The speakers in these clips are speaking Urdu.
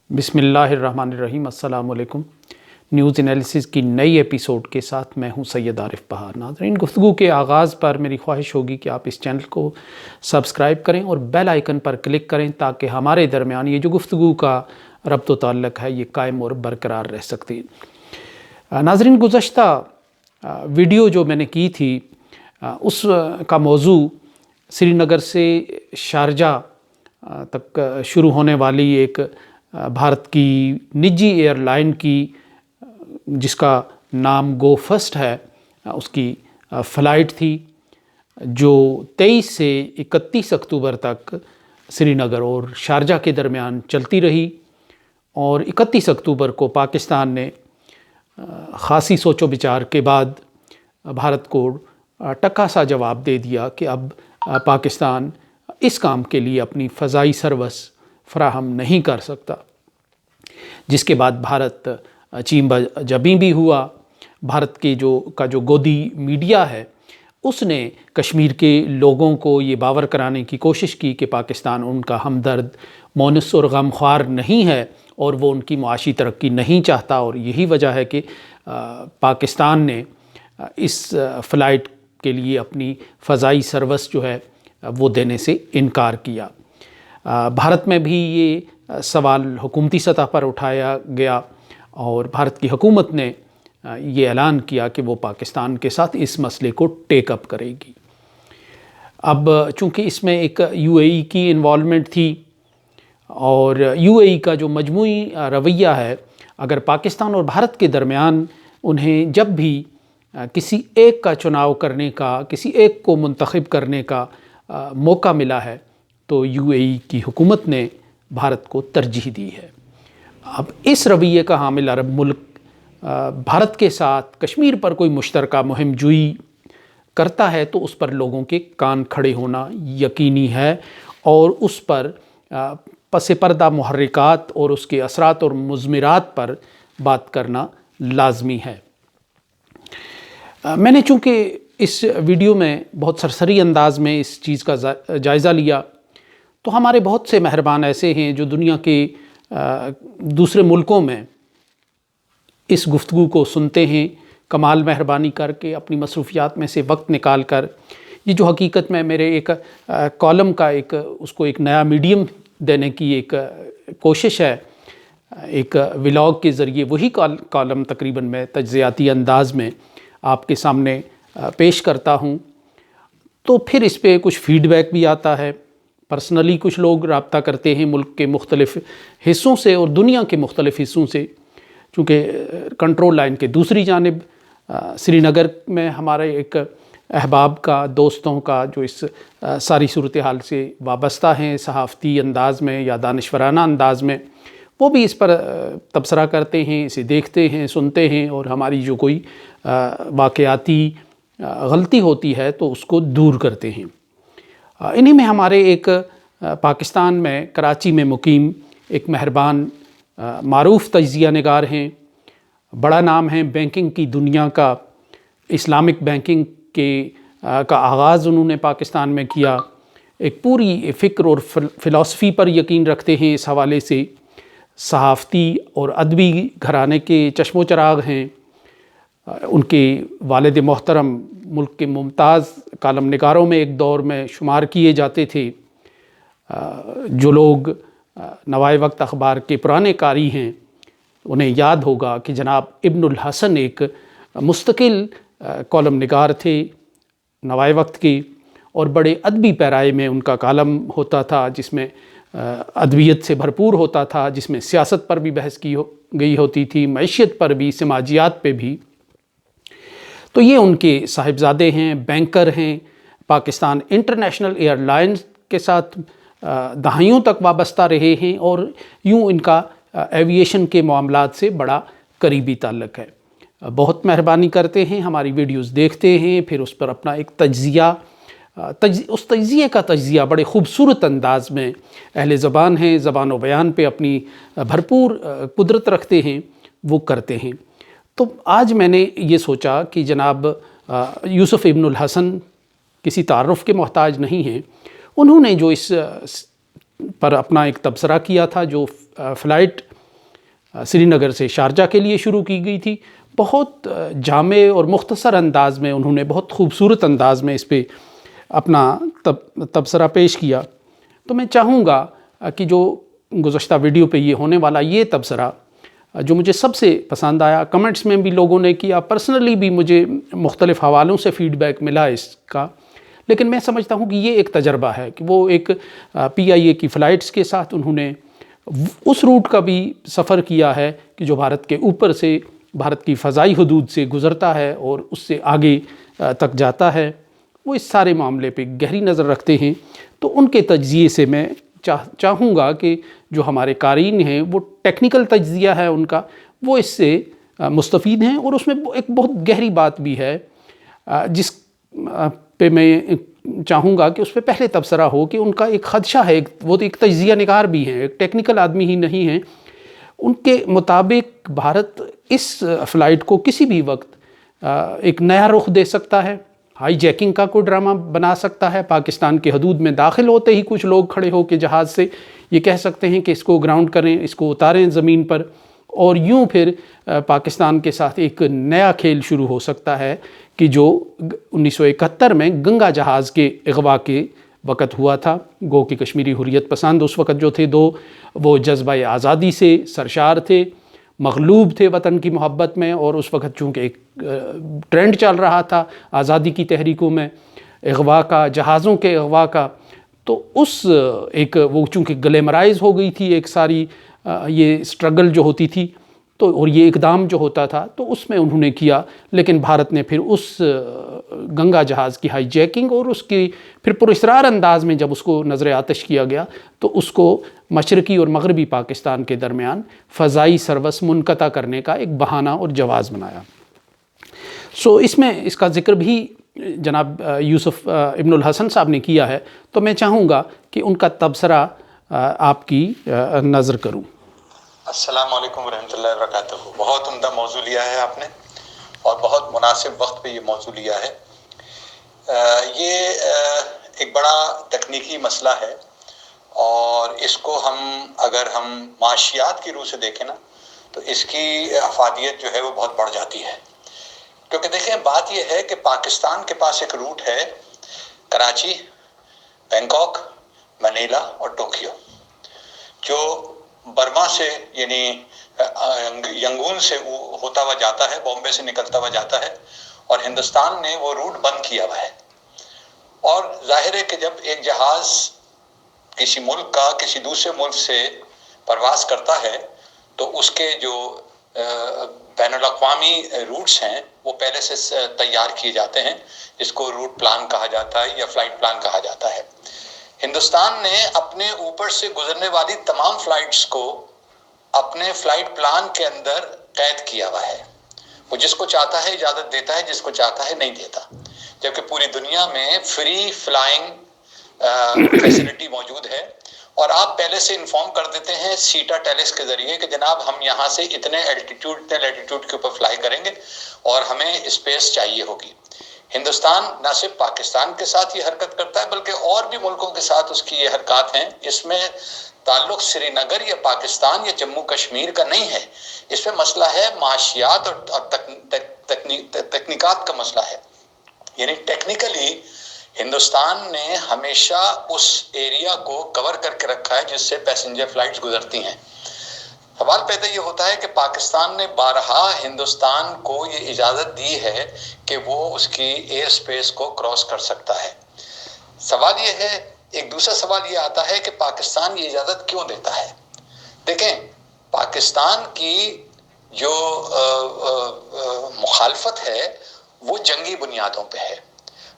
بسم اللہ الرحمن الرحیم۔ السلام علیکم۔ نیوز انالیسز کی نئی ایپیسوڈ کے ساتھ میں ہوں سید عارف بہار۔ ناظرین، گفتگو کے آغاز پر میری خواہش ہوگی کہ آپ اس چینل کو سبسکرائب کریں اور بیل آئیکن پر کلک کریں تاکہ ہمارے درمیان یہ جو گفتگو کا ربط و تعلق ہے یہ قائم اور برقرار رہ سکتی۔ ناظرین، گزشتہ ویڈیو جو میں نے کی تھی اس کا موضوع سری نگر سے شارجہ تک شروع ہونے والی ایک بھارت کی نجی ایئر لائن کی جس کا نام گو فسٹ ہے، اس کی فلائٹ تھی جو 23 سے 31 اکتوبر تک سری نگر اور شارجہ کے درمیان چلتی رہی، اور 31 اکتوبر کو پاکستان نے خاصی سوچ و بچار کے بعد بھارت کو ٹکا سا جواب دے دیا کہ اب پاکستان اس کام کے لیے اپنی فضائی سروس فراہم نہیں کر سکتا، جس کے بعد بھارت چیم جبیں بھی ہوا۔ بھارت کے جو گودی میڈیا ہے اس نے کشمیر کے لوگوں کو یہ باور کرانے کی کوشش کی کہ پاکستان ان کا ہمدرد، مونس اور غمخوار نہیں ہے اور وہ ان کی معاشی ترقی نہیں چاہتا، اور یہی وجہ ہے کہ پاکستان نے اس فلائٹ کے لیے اپنی فضائی سروس جو ہے وہ دینے سے انکار کیا۔ بھارت میں بھی یہ سوال حکومتی سطح پر اٹھایا گیا اور بھارت کی حکومت نے یہ اعلان کیا کہ وہ پاکستان کے ساتھ اس مسئلے کو ٹیک اپ کرے گی۔ اب چونکہ اس میں ایک یو اے ای کی انوالومنٹ تھی، اور یو اے ای کا جو مجموعی رویہ ہے، اگر پاکستان اور بھارت کے درمیان انہیں جب بھی کسی ایک کا چناؤ کرنے کا، کسی ایک کو منتخب کرنے کا موقع ملا ہے تو یو اے ای کی حکومت نے بھارت کو ترجیح دی ہے۔ اب اس رویے کا حامل عرب ملک بھارت کے ساتھ کشمیر پر کوئی مشترکہ مہم جوئی کرتا ہے تو اس پر لوگوں کے کان کھڑے ہونا یقینی ہے، اور اس پر پس پردہ محرکات اور اس کے اثرات اور مضمرات پر بات کرنا لازمی ہے۔ میں نے چونکہ اس ویڈیو میں بہت سرسری انداز میں اس چیز کا جائزہ لیا، تو ہمارے بہت سے مہربان ایسے ہیں جو دنیا کے دوسرے ملکوں میں اس گفتگو کو سنتے ہیں، کمال مہربانی کر کے اپنی مصروفیات میں سے وقت نکال کر۔ یہ جو حقیقت میں میرے ایک کالم کا اس کو ایک نیا میڈیم دینے کی ایک کوشش ہے، ایک ولاگ کے ذریعے وہی کالم تقریباً میں تجزیاتی انداز میں آپ کے سامنے پیش کرتا ہوں، تو پھر اس پہ کچھ فیڈ بیک بھی آتا ہے۔ پرسنلی کچھ لوگ رابطہ کرتے ہیں ملک کے مختلف حصوں سے اور دنیا کے مختلف حصوں سے، چونکہ کنٹرول لائن کے دوسری جانب سری نگر میں ہمارے ایک احباب کا، دوستوں کا جو اس ساری صورتحال سے وابستہ ہیں صحافتی انداز میں یا دانشورانہ انداز میں، وہ بھی اس پر تبصرہ کرتے ہیں، اسے دیکھتے ہیں، سنتے ہیں، اور ہماری جو کوئی واقعاتی غلطی ہوتی ہے تو اس کو دور کرتے ہیں۔ انہی میں ہمارے ایک پاکستان میں کراچی میں مقیم ایک مہربان معروف تجزیہ نگار ہیں، بڑا نام ہے بینکنگ کی دنیا کا، اسلامک بینکنگ کا آغاز انہوں نے پاکستان میں کیا، ایک پوری فکر اور فلسفی پر یقین رکھتے ہیں، اس حوالے سے صحافتی اور ادبی گھرانے کے چشم و چراغ ہیں۔ ان کے والد محترم ملک کے ممتاز کالم نگاروں میں ایک دور میں شمار کیے جاتے تھے۔ جو لوگ نوائے وقت اخبار کے پرانے قاری ہیں انہیں یاد ہوگا کہ جناب ابن الحسن ایک مستقل کالم نگار تھے نوائے وقت کے، اور بڑے ادبی پیرائے میں ان کا کالم ہوتا تھا جس میں ادبیت سے بھرپور ہوتا تھا، جس میں سیاست پر بھی بحث کی گئی ہوتی تھی، معیشت پر بھی، سماجیات پہ بھی۔ تو یہ ان کے صاحبزادے ہیں، بینکر ہیں، پاکستان انٹرنیشنل ایئر لائنز کے ساتھ دہائیوں تک وابستہ رہے ہیں، اور یوں ان کا ایویشن کے معاملات سے بڑا قریبی تعلق ہے۔ بہت مہربانی کرتے ہیں، ہماری ویڈیوز دیکھتے ہیں، پھر اس پر اپنا ایک تجزیہ، اس تجزیے کا تجزیہ بڑے خوبصورت انداز میں، اہل زبان ہیں، زبان و بیان پہ اپنی بھرپور قدرت رکھتے ہیں، وہ کرتے ہیں۔ تو آج میں نے یہ سوچا کہ جناب یوسف ابن الحسن کسی تعارف کے محتاج نہیں ہیں، انہوں نے جو اس پر اپنا ایک تبصرہ کیا تھا، جو فلائٹ سری نگر سے شارجہ کے لیے شروع کی گئی تھی. بہت جامع اور مختصر انداز میں انہوں نے بہت خوبصورت انداز میں اس پہ اپنا تبصرہ پیش کیا. تو میں چاہوں گا کہ جو گزشتہ ویڈیو پہ یہ ہونے والا یہ تبصرہ جو مجھے سب سے پسند آیا، کمنٹس میں بھی لوگوں نے کیا، پرسنلی بھی مجھے مختلف حوالوں سے فیڈ بیک ملا اس کا، لیکن میں سمجھتا ہوں کہ یہ ایک تجربہ ہے کہ وہ ایک PIA کی فلائٹس کے ساتھ انہوں نے اس روٹ کا بھی سفر کیا ہے کہ جو بھارت کے اوپر سے، بھارت کی فضائی حدود سے گزرتا ہے اور اس سے آگے تک جاتا ہے. وہ اس سارے معاملے پہ گہری نظر رکھتے ہیں. تو ان کے تجزیے سے میں چاہوں گا کہ جو ہمارے قارئین ہیں وہ ٹیکنیکل تجزیہ ہے ان کا، وہ اس سے مستفید ہیں. اور اس میں ایک بہت گہری بات بھی ہے جس پہ میں چاہوں گا کہ اس پہ پہلے تبصرہ ہو کہ ان کا ایک خدشہ ہے. وہ تو ایک تجزیہ نگار بھی ہیں، ایک ٹیکنیکل آدمی ہی نہیں ہیں. ان کے مطابق بھارت اس فلائٹ کو کسی بھی وقت ایک نیا رخ دے سکتا ہے، ہائی جیکنگ کا کوئی ڈرامہ بنا سکتا ہے. پاکستان کے حدود میں داخل ہوتے ہی کچھ لوگ کھڑے ہو کے جہاز سے یہ کہہ سکتے ہیں کہ اس کو گراؤنڈ کریں، اس کو اتاریں زمین پر، اور یوں پھر پاکستان کے ساتھ ایک نیا کھیل شروع ہو سکتا ہے کہ جو 1971 میں گنگا جہاز کے اغوا کے وقت ہوا تھا. گو کہ کشمیری حریت پسند اس وقت جو تھے وہ جذبہ آزادی سے سرشار تھے، مغلوب تھے وطن کی محبت میں، اور اس وقت چونکہ ایک ٹرینڈ چل رہا تھا آزادی کی تحریکوں میں اغوا کا، جہازوں کے اغوا کا. تو اس ایک وہ چونکہ گلیمرائز ہو گئی تھی ایک ساری یہ اسٹرگل جو ہوتی تھی، تو اور یہ اقدام جو ہوتا تھا تو اس میں انہوں نے کیا. لیکن بھارت نے پھر اس گنگا جہاز کی ہائی جیکنگ اور اس کی پھر پراسرار انداز میں جب اس کو نظر آتش کیا گیا تو اس کو مشرقی اور مغربی پاکستان کے درمیان فضائی سروس منقطع کرنے کا ایک بہانہ اور جواز بنایا. اس میں اس کا ذکر بھی جناب یوسف ابن الحسن صاحب نے کیا ہے، تو میں چاہوں گا کہ ان کا تبصرہ آپ کی نظر کروں. السلام علیکم ورحمۃ اللہ وبرکاتہ. بہت عمدہ موضوع لیا ہے آپ نے اور بہت مناسب وقت پہ یہ موضوع لیا ہے. یہ ایک بڑا تکنیکی مسئلہ ہے اور اس کو اگر ہم معاشیات کی روح سے دیکھیں نا تو اس کی افادیت جو ہے وہ بہت بڑھ جاتی ہے. کیونکہ دیکھیں بات یہ ہے کہ پاکستان کے پاس ایک روٹ ہے کراچی، بینکاک، منیلا اور ٹوکیو، جو برما سے یعنی ینگون سے ہوتا ہوا جاتا ہے، بامبے سے نکلتا ہوا جاتا ہے، اور ہندوستان نے وہ روٹ بند کیا ہوا ہے. اور ظاہر ہے کہ جب ایک جہاز کسی ملک کا کسی دوسرے ملک سے پرواز کرتا ہے تو اس کے جو بین الاقوامی روٹس ہیں وہ پہلے سے تیار کیے جاتے ہیں، جس کو روٹ پلان کہا جاتا ہے یا فلائٹ پلان کہا جاتا ہے. ہندوستان نے اپنے اوپر سے گزرنے والی تمام فلائٹس کو اپنے فلائٹ پلان کے اندر قید کیا ہوا ہے. وہ جس کو چاہتا ہے اجازت دیتا ہے، جس کو چاہتا ہے نہیں دیتا. جبکہ پوری دنیا میں فری فلائنگ فیسلٹی موجود ہے اور آپ پہلے سے انفارم کر دیتے ہیں سیٹا ٹیلس کے ذریعے کہ جناب ہم یہاں سے اتنے الٹیٹیوڈ اتنے لیٹیٹیوڈ کے اوپر فلائی کریں گے اور ہمیں اسپیس چاہیے ہوگی. ہندوستان نہ صرف پاکستان کے ساتھ یہ حرکت کرتا ہے بلکہ اور بھی ملکوں کے ساتھ اس کی یہ حرکات ہیں. اس میں تعلق سری نگر یا پاکستان یا جموں کشمیر کا نہیں ہے، اس میں مسئلہ ہے معاشیات اور تکنیکات کا مسئلہ ہے. یعنی ٹیکنیکلی ہندوستان نے ہمیشہ اس ایریا کو کور کر کے رکھا ہے جس سے پیسنجر فلائٹس گزرتی ہیں. سوال پیدا یہ ہوتا ہے کہ پاکستان نے بارہا ہندوستان کو یہ اجازت دی ہے کہ وہ اس کی ایئر سپیس کو کراس کر سکتا ہے. سوال یہ ہے، ایک دوسرا سوال یہ آتا ہے کہ پاکستان یہ اجازت کیوں دیتا ہے؟ دیکھیں پاکستان کی جو مخالفت ہے وہ جنگی بنیادوں پہ ہے،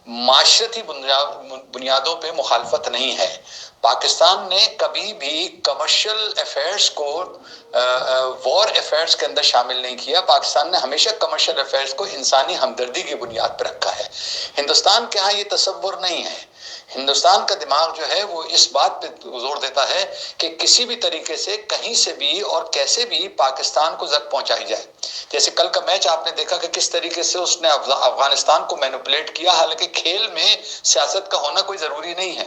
معاشرتی بنیادوں پہ مخالفت نہیں ہے. پاکستان نے کبھی بھی کمرشل افیئرز کو وار افیئرز کے اندر شامل نہیں کیا. پاکستان نے ہمیشہ کمرشل افیئرز کو انسانی ہمدردی کی بنیاد پر رکھا ہے. ہندوستان کے ہاں یہ تصور نہیں ہے. ہندوستان کا دماغ جو ہے وہ اس بات پہ زور دیتا ہے کہ کسی بھی طریقے سے کہیں سے بھی اور کیسے بھی پاکستان کو زد پہنچائی جائے. جیسے کل کا میچ آپ نے دیکھا کہ کس طریقے سے اس نے افغانستان کو مینوپولیٹ کیا، حالانکہ کھیل میں سیاست کا ہونا کوئی ضروری نہیں ہے.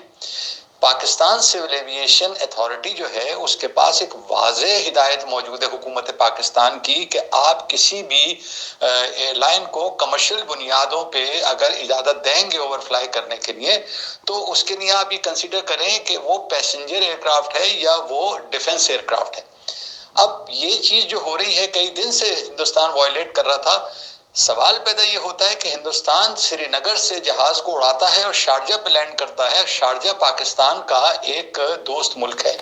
پاکستان سول ایویشن اتھارٹی جو ہے اس کے پاس ایک واضح ہدایت موجود ہے حکومت پاکستان کی کہ آپ کسی بھی ایئر لائن کو کمرشل بنیادوں پہ اگر اجازت دیں گے اوور فلائی کرنے کے لیے تو اس کے لیے آپ یہ کنسیڈر کریں کہ وہ پیسنجر ایئر کرافٹ ہے یا وہ ڈیفنس ایئر کرافٹ ہے۔ اب یہ چیز جو ہو رہی ہے کئی دن سے ہندوستان وائلیٹ کر رہا تھا، سوال پیدا یہ ہوتا ہے کہ ہندوستان سری نگر سے جہاز کو اڑاتا ہے اور شارجہ پہ لینڈ کرتا ہے۔ شارجہ پاکستان کا ایک دوست ملک ہے،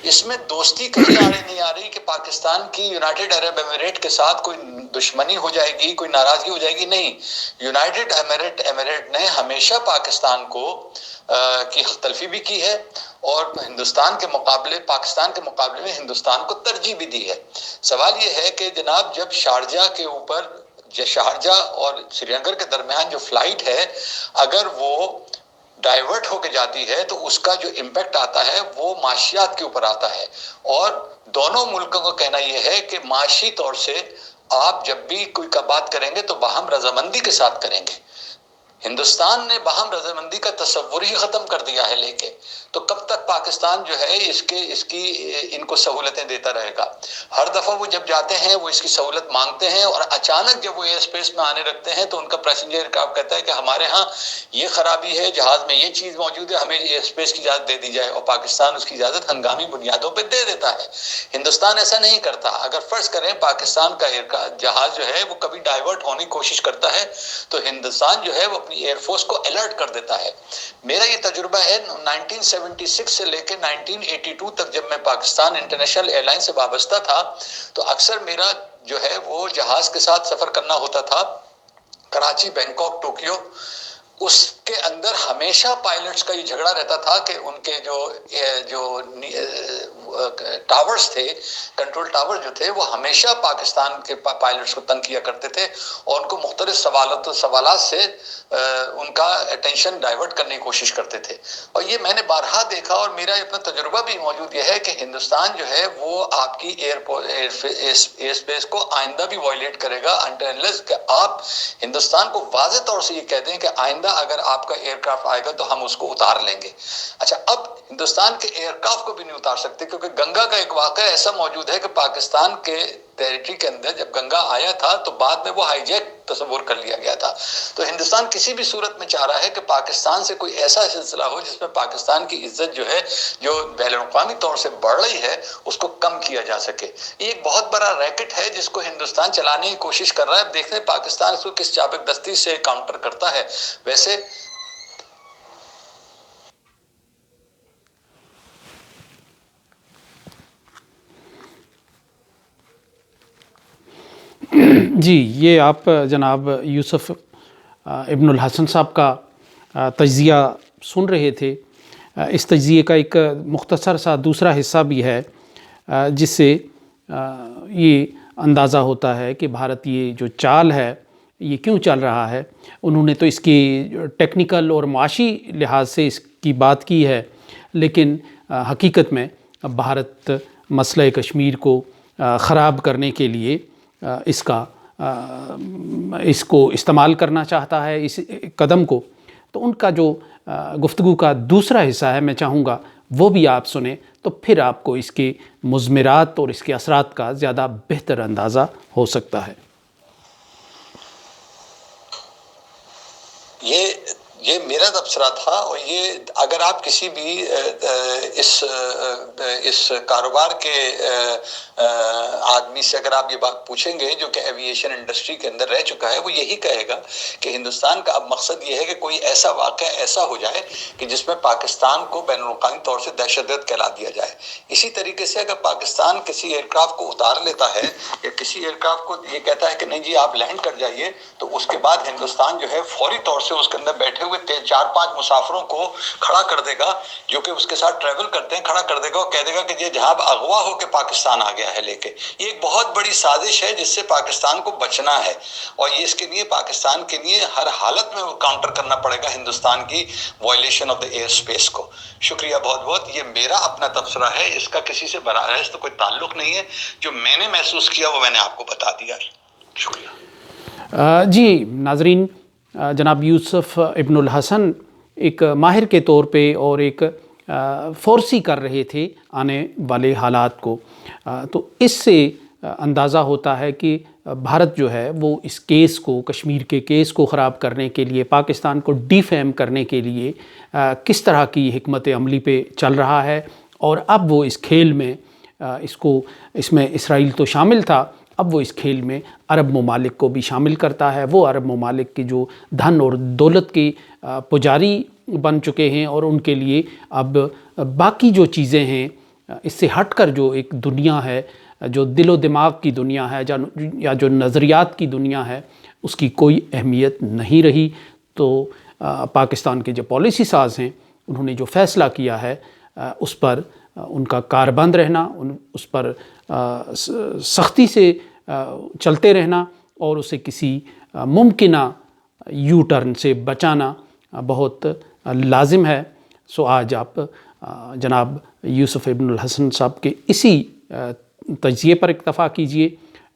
اس میں دوستی کہیں نہیں آ رہی کہ پاکستان کی یونائٹڈ عرب امارات کے ساتھ کوئی دشمنی ہو جائے گی، کوئی ناراضگی ہو جائے گی، نہیں۔ یونائٹڈ امارات نے ہمیشہ پاکستان کو کی حق تلفی بھی کی ہے اور پاکستان کے مقابلے میں ہندوستان کو ترجیح بھی دی ہے۔ سوال یہ ہے کہ جناب جب شارجہ کے اوپر، شارجہ اور سری نگر کے درمیان جو فلائٹ ہے اگر وہ ڈائیورٹ ہو کے جاتی ہے تو اس کا جو امپیکٹ آتا ہے وہ معاشیات کے اوپر آتا ہے، اور دونوں ملکوں کا کہنا یہ ہے کہ معاشی طور سے آپ جب بھی کوئی بات کریں گے تو باہم رضامندی کے ساتھ کریں گے۔ ہندوستان نے باہم رضامندی کا تصور ہی ختم کر دیا ہے لے کے، تو کب تک پاکستان جو ہے اس کی ان کو سہولتیں دیتا رہے گا؟ ہر دفعہ وہ جب جاتے ہیں وہ اس کی سہولت مانگتے ہیں اور اچانک جب وہ ایئر اسپیس میں آنے رکھتے ہیں تو ان کا پیسنجر ایئرکرافٹ کہتا ہے کہ ہمارے ہاں یہ خرابی ہے، جہاز میں یہ چیز موجود ہے، ہمیں ایئر اسپیس کی اجازت دے دی جائے، اور پاکستان اس کی اجازت ہنگامی بنیادوں پہ دے دیتا ہے۔ ہندوستان ایسا نہیں کرتا۔ اگر فرض کریں پاکستان کا جہاز جو ہے وہ کبھی ڈائیورٹ ہونے کی کوشش کرتا ہے تو ہندوستان جو ہے وہ اپنی ایئر فورس کو الرٹ کر دیتا ہے۔ میرا یہ تجربہ ہے 1976 سے لے کے 1982 تک جب میں پاکستان انٹرنیشنل ایئر لائن سے وابستہ تھا تو اکثر میرا جو ہے وہ جہاز کے ساتھ سفر کرنا ہوتا تھا کراچی، بینکاک، ٹوکیو۔ اس کے اندر ہمیشہ پائلٹس کا یہ جھگڑا رہتا تھا کہ ان کے جو ٹاورز تھے، کنٹرول ٹاور جو تھے، وہ ہمیشہ پاکستان کے پائلٹس کو تنگ کیا کرتے تھے اور ان کو مختلف سوالات سے ان کا اٹینشن ڈائیورٹ کرنے کی کوشش کرتے تھے۔ اور یہ میں نے بارہا دیکھا اور میرا اپنا تجربہ بھی موجود یہ ہے کہ ہندوستان جو ہے وہ آپ کی ایئر اسپیس کو آئندہ بھی وائلیٹ کرے گا انٹرنلز کہ آپ ہندوستان کو واضح طور سے یہ کہہ دیں کہ آئندہ اگر آپ کا ایئر کرافٹ آئے گا تو ہم اس کو اتار لیں گے۔ اچھا، اب ہندوستان کے ایئر کرافٹ کو بھی نہیں اتار سکتے کیونکہ گنگا کا ایک واقعہ ایسا موجود ہے کہ پاکستان کے ٹیریٹری کے اندر جب گنگا آیا تھا تو بعد میں وہ ہائی جیک تصور کر لیا گیا تھا۔ تو ہندوستان کسی بھی صورت میں چاہ رہا ہے کہ پاکستان سے کوئی ایسا سلسلہ ہو جس میں پاکستان کی عزت جو ہے جو بین الاقوامی طور سے بڑھ رہی ہے اس کو کم کیا جا سکے۔ یہ ایک بہت بڑا ریکٹ ہے جس کو ہندوستان چلانے کی کوشش کر رہا ہے۔ اب دیکھتے ہیں پاکستان اس کو کس چابک دستی سے کاؤنٹر کرتا ہے۔ ویسے جی، یہ آپ جناب یوسف ابن الحسن صاحب کا تجزیہ سن رہے تھے۔ اس تجزیے کا ایک مختصر سا دوسرا حصہ بھی ہے جس سے یہ اندازہ ہوتا ہے کہ بھارت یہ جو چال ہے یہ کیوں چل رہا ہے۔ انہوں نے تو اس کی ٹیکنیکل اور معاشی لحاظ سے اس کی بات کی ہے، لیکن حقیقت میں بھارت مسئلہ کشمیر کو خراب کرنے کے لیے اس کو استعمال کرنا چاہتا ہے، اس قدم کو۔ تو ان کا جو گفتگو کا دوسرا حصہ ہے میں چاہوں گا وہ بھی آپ سنیں، تو پھر آپ کو اس کے مضمرات اور اس کے اثرات کا زیادہ بہتر اندازہ ہو سکتا ہے۔ یہ میرا تبصرہ تھا، اور یہ اگر آپ کسی بھی اس کاروبار کے آدمی سے اگر آپ یہ بات پوچھیں گے جو کہ ایویشن انڈسٹری کے اندر رہ چکا ہے، وہ یہی کہے گا کہ ہندوستان کا اب مقصد یہ ہے کہ کوئی ایسا واقعہ ایسا ہو جائے کہ جس میں پاکستان کو بین الاقوامی طور سے دہشت گرد کہلا دیا جائے۔ اسی طریقے سے اگر پاکستان کسی ایئر کرافٹ کو اتار لیتا ہے یا کسی ایئر کرافٹ کو یہ کہتا ہے کہ نہیں جی آپ لینڈ کر جائیے، تو اس کے بعد ہندوستان جو ہے فوری طور سے اس کے اندر بیٹھے ہوئے 4-5 مسافروں کو کھڑا کر دے گا جو کہ اس کے ساتھ ٹریول کرتے ہیں، کھڑا کر دے گا اور کہہ دے گا کہ یہ جہاز اغوا ہو کے پاکستان آ گیا ہے لے کے۔ یہ ایک بہت بڑی سازش ہے جس سے پاکستان کو بچنا ہے، اور یہ اس کے لیے پاکستان کے لیے ہر حالت میں کاؤنٹر کرنا پڑے گا ہندوستان کی violation of the air space کو۔ شکریہ بہت بہت۔ یہ میرا اپنا تبصرہ ہے، اس کا کسی سے براہ راست کوئی تعلق نہیں ہے۔ جو میں نے محسوس کیا وہ میں نے آپ کو بتا دیا۔ شکریہ۔ جی ناظرین، جناب یوسف ابن الحسن ایک ماہر کے طور پہ اور ایک فورسی کر رہے تھے آنے والے حالات کو. تو اس سے اندازہ ہوتا ہے کہ بھارت جو ہے وہ اس کیس کو، کشمیر کے کیس کو خراب کرنے کے لیے، پاکستان کو ڈیفیم کرنے کے لیے کس طرح کی حکمت عملی پہ چل رہا ہے. اور اب وہ اس کھیل میں اس میں اسرائیل تو شامل تھا، اب وہ اس کھیل میں عرب ممالک کو بھی شامل کرتا ہے. وہ عرب ممالک کی جو دھن اور دولت کے پجاری بن چکے ہیں، اور ان کے لیے اب باقی جو چیزیں ہیں اس سے ہٹ کر جو ایک دنیا ہے، جو دل و دماغ کی دنیا ہے یا جو نظریات کی دنیا ہے، اس کی کوئی اہمیت نہیں رہی. تو پاکستان کے جو پالیسی ساز ہیں انہوں نے جو فیصلہ کیا ہے اس پر ان کا کاربند رہنا، اس پر سختی سے چلتے رہنا، اور اسے کسی ممکنہ یو ٹرن سے بچانا بہت لازم ہے. سو آج آپ جناب یوسف ابن الحسن صاحب کے اسی تجزیے پر اکتفا کیجئے.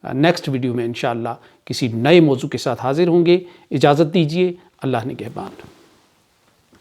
نیکسٹ ویڈیو میں انشاءاللہ کسی نئے موضوع کے ساتھ حاضر ہوں گے. اجازت دیجئے. اللہ نگہبان.